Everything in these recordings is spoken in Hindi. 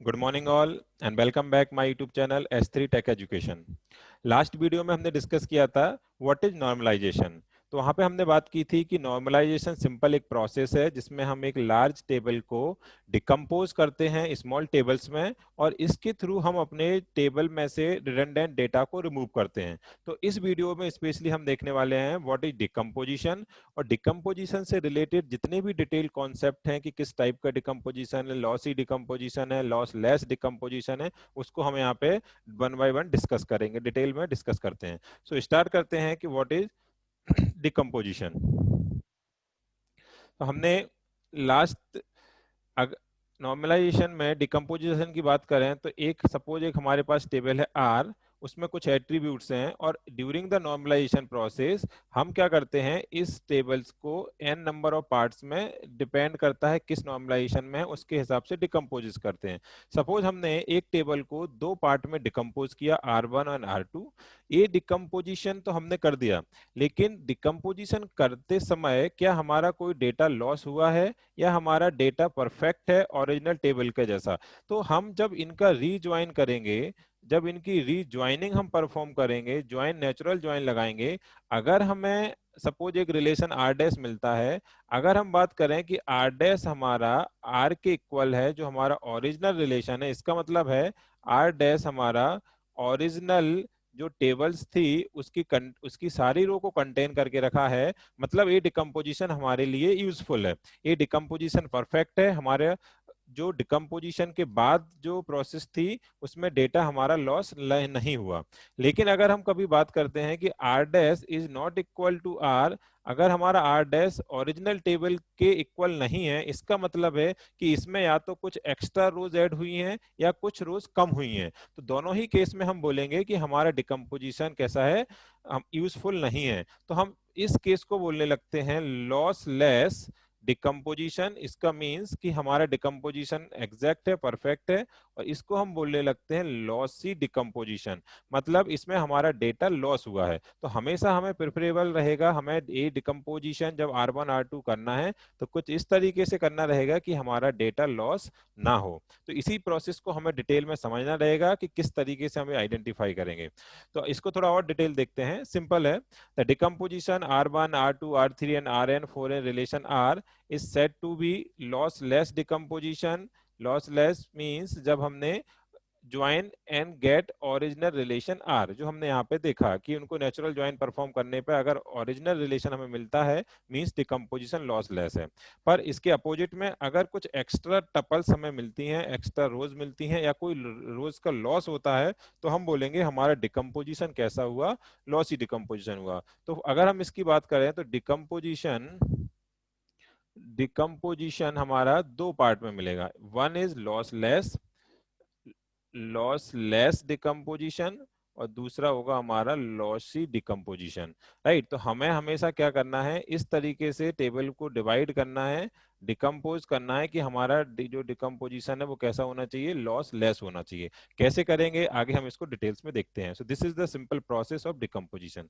Good morning all and welcome back my YouTube channel S3 tech education. Last video में हमने डिस्कस किया था व्हाट इज नॉर्मलाइजेशन। तो वहां पे हमने बात की थी कि नॉर्मलाइजेशन सिंपल एक प्रोसेस है जिसमें हम एक लार्ज टेबल को डिकम्पोज करते हैं स्मॉल टेबल्स में, और इसके थ्रू हम अपने टेबल में से रिडंडेंट डेटा को रिमूव करते हैं। तो इस वीडियो में स्पेशली हम देखने वाले हैं व्हाट इज डिकम्पोजिशन, और डिकम्पोजिशन से रिलेटेड जितने भी डिटेल कॉन्सेप्ट हैं कि किस टाइप का डिकम्पोजिशन है, लॉसी डिकम्पोजिशन है, लॉस लेस डिकम्पोजिशन है, उसको हम यहाँ पे वन बाय वन डिस्कस करेंगे, डिटेल में डिस्कस करते हैं। सो स्टार्ट करते हैं कि व्हाट इज डिकम्पोजिशन। तो हमने लास्ट नॉर्मलाइजेशन में डिकम्पोजिशन की बात करें तो सपोज एक हमारे पास टेबल है आर, उसमें कुछ एट्रीब्यूट्स हैं, और ड्यूरिंग द नॉर्मलाइजेशन प्रोसेस हम क्या करते हैं, इस टेबल्स को एन नंबर ऑफ पार्ट्स में, डिपेंड करता है किस नॉर्मलाइजेशन में है उसके हिसाब से डिकम्पोज करते हैं। सपोज हमने एक टेबल को दो पार्ट में डिकम्पोज किया, R1 और R2। ये डिकम्पोजिशन तो हमने कर दिया, लेकिन डिकम्पोजिशन करते समय क्या हमारा कोई डेटा लॉस हुआ है या हमारा डेटा परफेक्ट है ओरिजिनल टेबल के जैसा। तो हम जब इनका रीज्वाइन करेंगे, जब इनकी रीज्वाइनिंग हम परफॉर्म करेंगे, ज्वाइन नेचुरल ज्वाइन लगाएंगे, अगर हमें सपोज एक रिलेशन आर डैश मिलता है, अगर हम बात करें कि आर डैश हमारा आर के इक्वल है जो हमारा ओरिजिनल रिलेशन है, इसका मतलब है आर डैश हमारा ओरिजिनल जो टेबल्स थी उसकी सारी रो को कंटेन करके रखा है, मतलब ये डिकम्पोजिशन हमारे लिए यूजफुल है, ये डिकम्पोजिशन परफेक्ट है। हमारे जो डिकम्पोजिशन के बाद जो प्रोसेस थी उसमें डेटा हमारा लॉस नहीं हुआ। लेकिन अगर हम कभी बात करते हैं कि R dash is not equal to R, अगर हमारा आर डैश ओरिजिनल टेबल के इक्वल नहीं है, इसका मतलब है कि इसमें या तो कुछ एक्स्ट्रा रोज ऐड हुई हैं या कुछ रोज कम हुई हैं। तो दोनों ही केस में हम बोलेंगे कि हमारा डिकम्पोजिशन कैसा है, यूजफुल नहीं है। तो हम इस केस को बोलने लगते हैं लॉस लेस डिकम्पोजिशन। इसका मीन्स कि हमारा डिकम्पोजिशन एग्जैक्ट है, परफेक्ट है, और इसको हम बोलने लगते हैं लॉसी डिकम्पोजिशन, मतलब इसमें हमारा डेटा लॉस हुआ है। तो हमेशा हमें प्रेफरेबल रहेगा, हमें ये डिकम्पोजिशन जब R1 R2 करना है तो कुछ इस तरीके से करना रहेगा कि हमारा डेटा लॉस ना हो। तो इसी प्रोसेस को हमें डिटेल में समझना रहेगा कि किस तरीके से हमें आइडेंटिफाई करेंगे। तो इसको थोड़ा और डिटेल देखते हैं। सिंपल है, the decomposition R1 R2 R3 and Rn for a relation R is said to be lossless decomposition. lossless means जब हमने join and get original relation R, जो हमने यहाँ पे देखा कि उनको नेचुरल ज्वाइन परफॉर्म करने पे अगर ओरिजिनल रिलेशन हमें मिलता है मींस डिकम्पोजिशन लॉसलेस है। पर इसके अपोजिट में अगर कुछ एक्स्ट्रा टपल्स हमें मिलती हैं, एक्स्ट्रा रोज मिलती हैं, या कोई रोज का लॉस होता है, तो हम बोलेंगे हमारा डिकम्पोजिशन कैसा हुआ, लॉसी डिकम्पोजिशन हुआ। तो अगर हम इसकी बात करें तो डिकम्पोजिशन हमारा दो पार्ट में मिलेगा, वन इज लॉसलेस डिकम्पोजिशन और दूसरा होगा हमारा लॉसी डिकम्पोजिशन। राइट, तो हमें हमेशा क्या करना है, इस तरीके से टेबल को डिवाइड करना है, डिकम्पोज करना है कि हमारा जो डिकम्पोजिशन है वो कैसा होना चाहिए, लॉस लेस होना चाहिए। कैसे करेंगे आगे हम इसको डिटेल्स में देखते हैं। So this is the simple process of decomposition.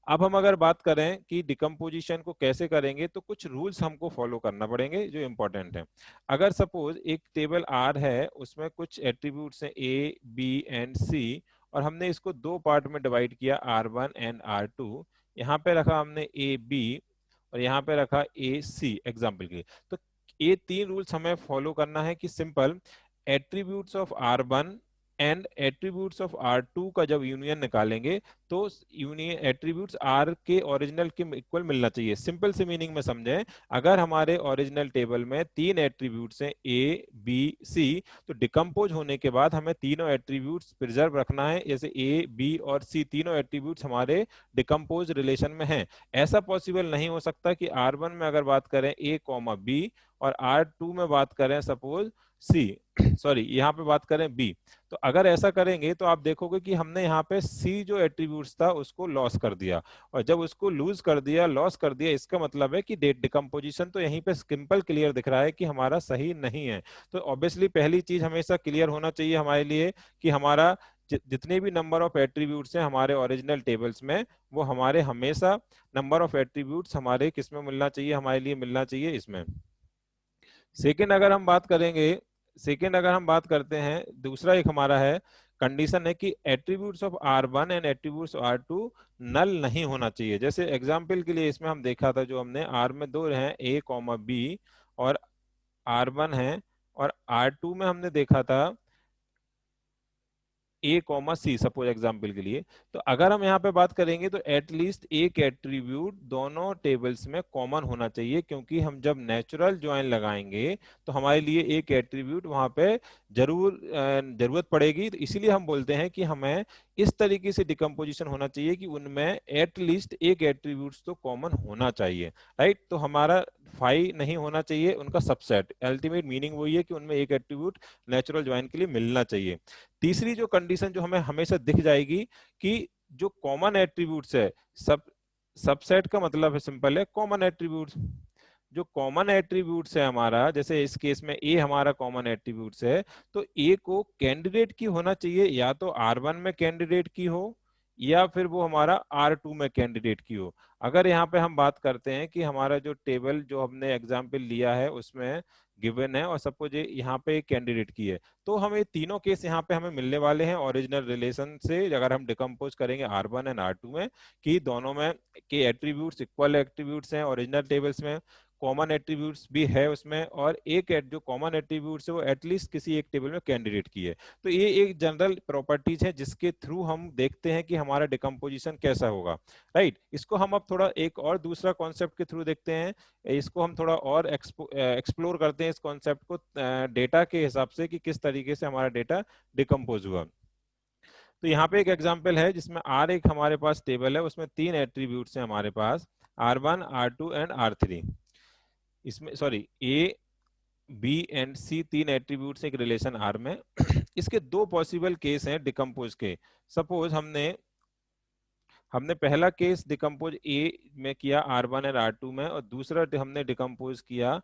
अब हम अगर बात करें कि डिकम्पोजिशन को कैसे करेंगे तो कुछ रूल्स हमको फॉलो करना पड़ेंगे जो इंपॉर्टेंट है। अगर सपोज एक टेबल आर है, उसमें कुछ एट्रीब्यूट्स हैं ए बी एंड सी, और हमने इसको दो पार्ट में डिवाइड किया R1 एंड R2। यहाँ पे रखा हमने ए बी और यहाँ पे रखा ए सी एग्जाम्पल के लिए। तो ये तीन रूल्स हमें फॉलो करना है कि simple attributes of R1 and attributes of R2 का जब यूनियन निकालेंगे तो यूनियन एट्रीब्यूट्स आर के ओरिजिनल के इक्वल मिलना चाहिए। सिंपल से मीनिंग में समझें, अगर हमारे ओरिजिनल टेबल में तीन एट्रीब्यूट्स हैं ए बी सी, तो डिकम्पोज होने के बाद हमें तीनों एट्रीब्यूट्स प्रिजर्व रखना है, जैसे ए बी और सी तीनों एट्रीब्यूट्स हमारे डिकम्पोज रिलेशन में हैं। ऐसा पॉसिबल नहीं हो सकता कि R1 में अगर बात करें ए कॉमा बी और R2 में बात करें सपोज सी सॉरी यहाँ पे बात करें बी। तो अगर ऐसा करेंगे तो आप देखोगे कि हमने यहाँ पे सी जो एट्रीब्यूट्स था उसको लॉस कर दिया, और जब उसको लूज कर दिया, लॉस कर दिया, इसका मतलब है कि डेट डिकम्पोजिशन तो यहीं पे सिंपल क्लियर दिख रहा है कि हमारा सही नहीं है। तो ऑब्वियसली पहली चीज हमेशा क्लियर होना चाहिए हमारे लिए कि हमारा जितने भी नंबर ऑफ एट्रीब्यूट्स हैं हमारे ओरिजिनल टेबल्स में, वो हमारे हमेशा नंबर ऑफ एट्रीब्यूट्स हमारे किस में मिलना चाहिए, हमारे लिए मिलना चाहिए इसमें। सेकेंड अगर हम बात करेंगे सेकेंड अगर हम बात करते हैं, दूसरा एक हमारा है कंडीशन है कि attributes of R1 and attributes R2 नल नहीं होना चाहिए। जैसे एग्जांपल के लिए इसमें हम देखा था, जो हमने R में दो हैं A कॉमा B और R1 है, और R2 में हमने देखा था ए कॉमा सी, सपोज एग्जाम्पल के लिए। तो अगर हम यहाँ पे बात करेंगे तो एटलीस्ट एक एट्रीब्यूट दोनों टेबल्स में कॉमन होना चाहिए, क्योंकि हम जब नेचुरल ज्वाइन लगाएंगे तो हमारे लिए एक एट्रीब्यूट वहां पे जरूरत पड़ेगी। तो इसीलिए हम बोलते हैं कि हमें इस तरीके से डिकम्पोजिशन होना चाहिए कि उनमें एटलीस्ट एक एट्रीब्यूट तो कॉमन होना चाहिए, राइट। तो हमारा फाई नहीं होना चाहिए, उनका सबसेट। अल्टीमेट मीनिंग वही है कि उनमें एक एट्रीब्यूट नेचुरल ज्वाइन के लिए मिलना चाहिए। तीसरी जो कंडीशन जो हमें हमेशा दिख जाएगी कि जो कॉमन एट्रीब्यूट्स है, सबसेट का मतलब है सिंपल है कॉमन एट्रीब्यूट्स। जो कॉमन एट्रीब्यूट्स है हमारा, जैसे इस केस में ए हमारा कॉमन एट्रीब्यूट्स है, तो ए को कैंडिडेट की होना चाहिए, या तो R1 में कैंडिडेट की हो या फिर वो हमारा R2 में कैंडिडेट की हो। अगर यहाँ पे हम बात करते हैं कि हमारा जो टेबल जो हमने एग्जाम्पल लिया है उसमें गिवन है और सपोज ये यहाँ पे एक कैंडिडेट की है, तो हमें तीनों केस यहाँ पे हमें मिलने वाले हैं ओरिजिनल रिलेशन से, अगर हम डिकम्पोज करेंगे R1 एंड R2 में, कि दोनों में के एट्रीब्यूट्स इक्वल एट्रीब्यूट्स हैं ओरिजिनल टेबल्स में, कॉमन एट्रीब्यूट्स भी है उसमें, और एक जो कॉमन एट्रीब्यूट्स है वो एटलीस्ट किसी एक टेबल में कैंडिडेट की है। तो ये एक जनरल प्रॉपर्टीज है जिसके थ्रू हम देखते हैं कि हमारा डिकम्पोजिशन कैसा होगा, राइट। इसको हम अब थोड़ा एक और दूसरा कॉन्सेप्ट के थ्रू देखते हैं। इसको हम थोड़ा और एक्सप्लोर करते हैं इस कॉन्सेप्ट को डेटा के हिसाब से कि किस तरीके से हमारा डेटा डिकम्पोज हुआ। तो यहाँ पे एक एग्जांपल है जिसमें R एक हमारे पास टेबल है, उसमें तीन एट्रीब्यूट्स हैं हमारे पास, R1 R2 एंड R3। इसमें sorry A B and C तीन एट्रीब्यूट्स एक रिलेशन R में। इसके दो पॉसिबल केस हैं डिकम्पोज के। सपोज हमने पहला केस डिकम्पोज ए में किया R1 और R2 में, और दूसरा हमने डिकम्पोज किया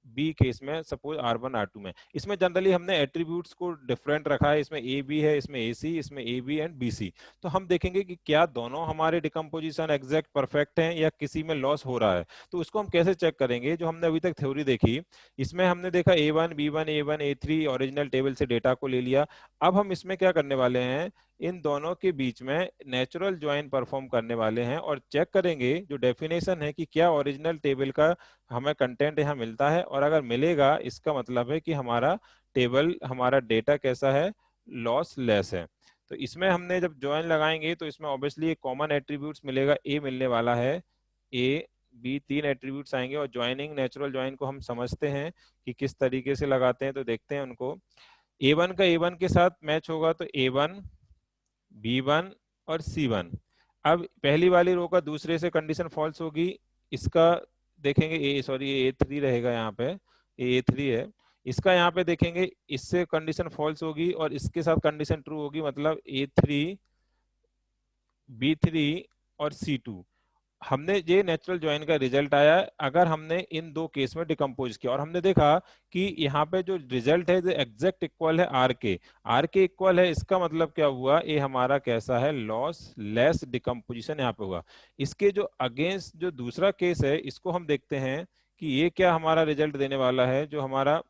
बी केस में, सपोज R1 R2 में। इसमें जनरली हमने एट्रीब्यूट्स को डिफरेंट रखा है, इसमें ए बी है, इसमें ए सी, इसमें A B and B C. तो हम देखेंगे कि क्या दोनों हमारे डिकम्पोजिशन एग्जैक्ट परफेक्ट हैं या किसी में लॉस हो रहा है। तो उसको हम कैसे चेक करेंगे? जो हमने अभी तक थ्योरी देखी, इसमें हमने देखा A1 B1 A1 A3 original table से डेटा को ले लिया। अब हम इसमें क्या करने वाले हैं, इन दोनों के बीच में नेचुरल ज्वाइन परफॉर्म करने वाले हैं और चेक करेंगे जो डेफिनेशन है कि क्या ओरिजिनल टेबल का हमें कंटेंट यहाँ मिलता है, और अगर मिलेगा इसका मतलब है कि हमारा टेबल, हमारा डेटा कैसा है, लॉस लेस है। तो इसमें हमने जब ज्वाइन लगाएंगे तो इसमें ऑब्वियसली एक कॉमन एट्रीब्यूट्स मिलेगा, ए मिलने वाला है, ए बी तीन एट्रीब्यूट्स आएंगे। और ज्वाइनिंग, नेचुरल ज्वाइन को हम समझते हैं कि किस तरीके से लगाते हैं, तो देखते हैं उनको। A1 का A1 के साथ मैच होगा तो A1 B1 और C1। अब पहली वाली रो का दूसरे से कंडीशन फॉल्स होगी, इसका देखेंगे A3 रहेगा यहाँ पे, A3 है, इसका यहाँ पे देखेंगे इससे कंडीशन फॉल्स होगी और इसके साथ कंडीशन ट्रू होगी, मतलब A3 B3 और C2। हमने ये नेचुरल ज्वाइन का रिजल्ट आया अगर हमने इन दो केस में डिकम्पोज किया, और हमने देखा कि यहाँ पे जो रिजल्ट है एग्जैक्ट इक्वल है आर के इक्वल है। इसका मतलब क्या हुआ, ये हमारा कैसा है, लॉस लेस डिकम्पोजिशन यहाँ पे हुआ। इसके जो अगेंस्ट जो दूसरा केस है इसको हम देखते हैं कि ये क्या हमारा रिजल्ट देने वाला है। जो हमारा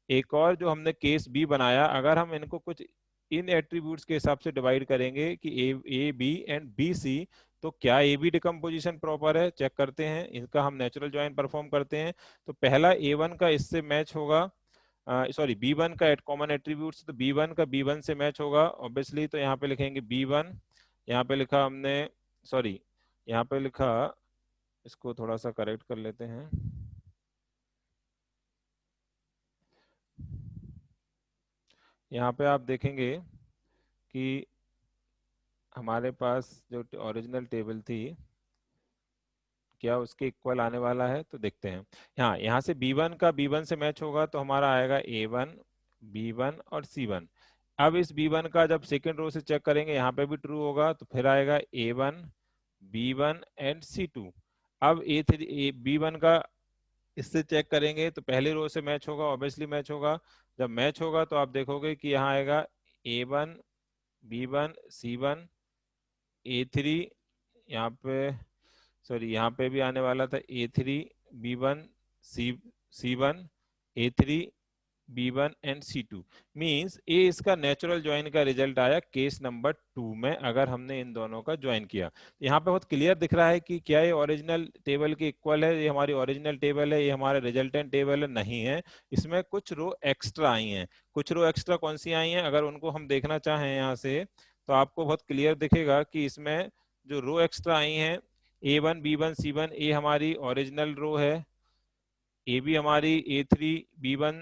एक और जो हमने केस बी बनाया, अगर हम इनको कुछ इन एट्रीब्यूट्स के हिसाब से डिवाइड करेंगे कि A B and B C, तो क्या ए बी डिकम्पोजिशन प्रॉपर है, चेक करते हैं, इनका हम नेचुरल ज्वाइन परफॉर्म करते हैं। तो पहला A1 का इससे मैच होगा, सॉरी B1 का एट कॉमन एट्रीब्यूट्स, तो B1 का B1 से मैच होगा ऑब्वियसली। तो यहाँ पे लिखेंगे B1, यहाँ पे लिखा हमने, सॉरी यहाँ पे लिखा, इसको थोड़ा सा करेक्ट कर लेते हैं। यहाँ पे आप देखेंगे कि हमारे पास जो ओरिजिनल टेबल थी क्या उसके इक्वल आने वाला है, तो देखते हैं। हाँ, यहाँ से B1 का B1 से मैच होगा तो हमारा आएगा A1 B1 और C1। अब इस B1 का जब सेकेंड रो से चेक करेंगे यहाँ पे भी ट्रू होगा, तो फिर आएगा A1 B1 एंड C2। अब B1 का इससे चेक करेंगे तो पहले रो से मैच होगा, ऑब्वियसली मैच होगा। जब मैच होगा तो आप देखोगे कि यहाँ आएगा A1 B1 C1 A3, यहाँ पे सॉरी यहाँ पे भी आने वाला था A3 B1 C1 A3 B1 and C2 means ए इसका नेचुरल ज्वाइन का रिजल्ट आया केस नंबर 2 में, अगर हमने इन दोनों का ज्वाइन किया। यहाँ पे बहुत क्लियर दिख रहा है कि क्या ये ओरिजिनल टेबल के इक्वल है, ये हमारी ओरिजिनल टेबल है, ये हमारा रिजल्टेंट टेबल है, नहीं है। इसमें कुछ रो एक्स्ट्रा आई हैं। कुछ रो एक्स्ट्रा कौन सी आई हैं, अगर उनको हम देखना चाहें यहाँ से, तो आपको बहुत क्लियर दिखेगा कि इसमें जो रो एक्स्ट्रा आई हैं, A1 B1 C1, ए हमारी ओरिजिनल रो है, ए भी हमारी A3 B1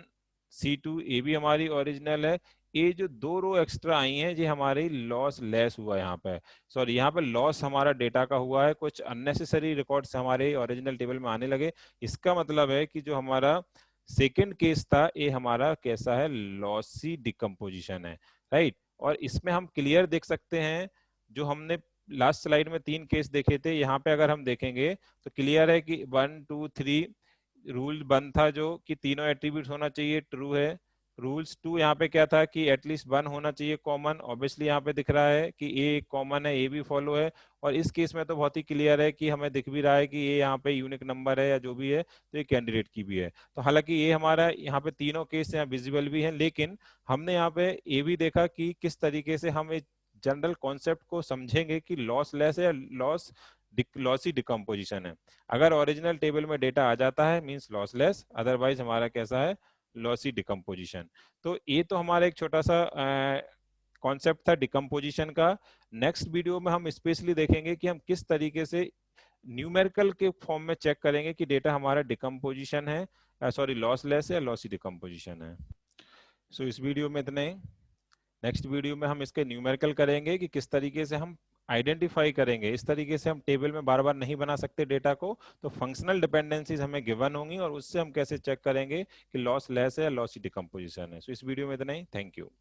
C2 ए भी हमारी ओरिजिनल है। ये जो दो रो एक्स्ट्रा आई हैं ये हमारी लॉस लेस हुआ यहाँ पे, सॉरी यहाँ पे लॉस हमारा डेटा का हुआ है, कुछ अननेसेसरी रिकॉर्ड्स हमारे ओरिजिनल टेबल में आने लगे। इसका मतलब है कि जो हमारा सेकंड केस था ये हमारा कैसा है, लॉसी डिकम्पोजिशन है, राइट। और इसमें हम क्लियर देख सकते हैं, जो हमने लास्ट स्लाइड में 3 केस देखे थे, यहाँ पे अगर हम देखेंगे तो क्लियर है कि 1 2 3 रूल 1 था जो कि तीनों एट्रीब्यूट्स होना चाहिए, ट्रू है। रूल्स 2 यहाँ पे क्या था कि एटलीस्ट 1 होना चाहिए कॉमन, ऑब्वियसली यहाँ पे दिख रहा है कि ए कॉमन है, ए भी फॉलो है। और इस केस में तो बहुत ही क्लियर है कि हमें दिख भी रहा है कि ये यहाँ पे यूनिक नंबर है या जो भी है, तो ये कैंडिडेट की भी है। तो हालांकि ये हमारा यहाँ पे तीनों केस यहाँ विजिबल भी है, लेकिन हमने यहाँ पे ये भी देखा कि किस तरीके से हम एक जनरल कॉन्सेप्ट को समझेंगे कि लॉस लेस है, लॉसी डिकम्पोजिशन है। अगर ओरिजिनल टेबल में डेटा आ जाता है मींस लॉसलेस, अदरवाइज हमारा कैसा है, लॉसी डिकम्पोजिशन। तो ये तो हमारा एक छोटा सा कॉन्सेप्ट था डिकम्पोजिशन का। नेक्स्ट वीडियो में हम स्पेशली देखेंगे कि हम किस तरीके से न्यूमेरिकल के फॉर्म में चेक करेंगे कि डेटा हमारा डिकम्पोजिशन है, सॉरी लॉसलेस है, लॉसी डिकम्पोजिशन है। सो इस वीडियो में इतने ही। नेक्स्ट वीडियो में हम इसके न्यूमेरिकल करेंगे कि किस तरीके से हम आइडेंटिफाई करेंगे। इस तरीके से हम टेबल में बार बार नहीं बना सकते डेटा को, तो फंक्शनल डिपेंडेंसीज हमें गिवन होंगी और उससे हम कैसे चेक करेंगे कि लॉस लेस है या लॉसी डिकम्पोजिशन है। सो इस वीडियो में इतना ही, थैंक यू।